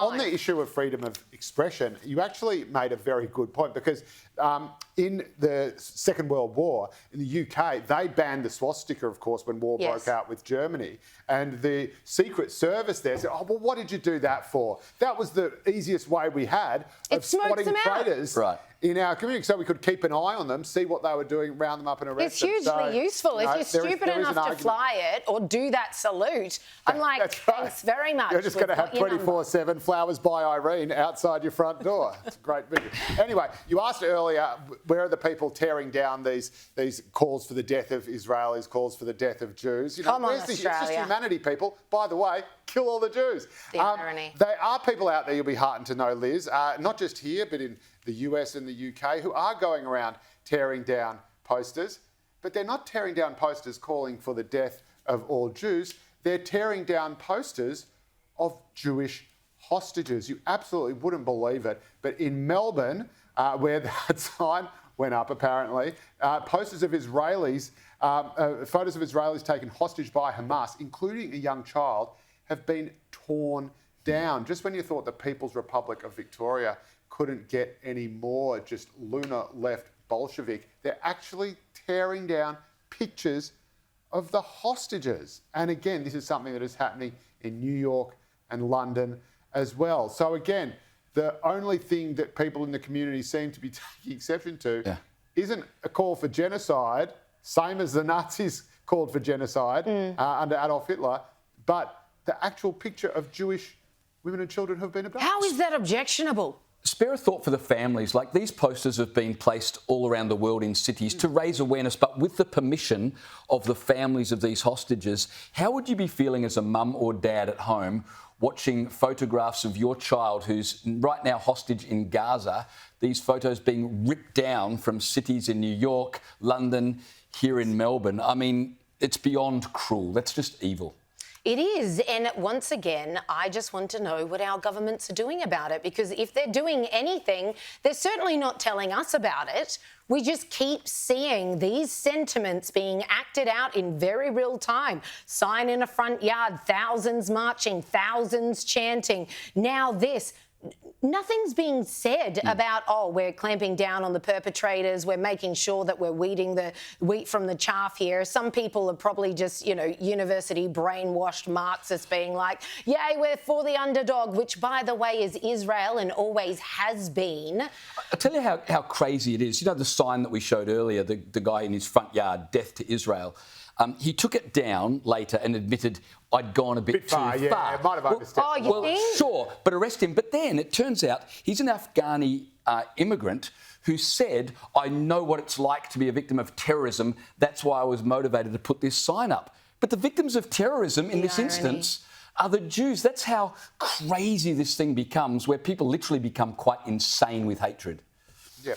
On the issue of freedom of expression, you actually made a very good point because in the Second World War, in the UK, they banned the swastika, of course, when war broke out with Germany. And the Secret Service there said, oh, well, what did you do that for? That was the easiest way we had of spotting traitors in our community, so we could keep an eye on them, see what they were doing, round them up and arrest them. It's hugely useful. If you're stupid enough to fly it or do that salute, I'm like, thanks very much. You're just going to have 24/7 flowers by Irene outside your front door. It's a great video. Anyway, you asked earlier, where are the people tearing down these calls for the death of Israelis, calls for the death of Jews? You know, Come on, it's just humanity, people. By the way, kill all the Jews. The irony. There are people out there, you'll be heartened to know, Liz, not just here, but in the US and the UK, who are going around tearing down posters, but they're not tearing down posters calling for the death of all Jews. They're tearing down posters of Jewish hostages. You absolutely wouldn't believe it, but in Melbourne, where that sign went up apparently, posters of Israelis, photos of Israelis taken hostage by Hamas, including a young child, have been torn down. Just when you thought the People's Republic of Victoria couldn't get any more just lunar left Bolshevik, they're actually tearing down pictures of the hostages. And again, this is something that is happening in New York and London as well. So again, the only thing that people in the community seem to be taking exception to isn't a call for genocide, same as the Nazis called for genocide under Adolf Hitler, but the actual picture of Jewish women and children who have been abducted. How is that objectionable? Spare a thought for the families. Like, these posters have been placed all around the world in cities to raise awareness, but with the permission of the families of these hostages. How would you be feeling as a mum or dad at home watching photographs of your child who's right now hostage in Gaza, these photos being ripped down from cities in New York, London, here in Melbourne? I mean, it's beyond cruel. That's just evil. It is. And once again, I just want to know what our governments are doing about it, because if they're doing anything, they're certainly not telling us about it. We just keep seeing these sentiments being acted out in very real time. Sign in a front yard, thousands marching, thousands chanting. Now this. Nothing's being said about, oh, we're clamping down on the perpetrators, we're making sure that we're weeding the wheat from the chaff here. Some people are probably just, you know, university brainwashed Marxists being like, yay, we're for the underdog, which, by the way, is Israel and always has been. I'll tell you how crazy it is. You know the sign that we showed earlier, the guy in his front yard, death to Israel? He took it down later and admitted I'd gone a bit too far. Yeah, might have understood. Oh, you think? Sure, but arrest him. But then it turns out he's an Afghani immigrant who said, I know what it's like to be a victim of terrorism. That's why I was motivated to put this sign up. But the victims of terrorism in this instance are the Jews. That's how crazy this thing becomes, where people literally become quite insane with hatred. Yeah.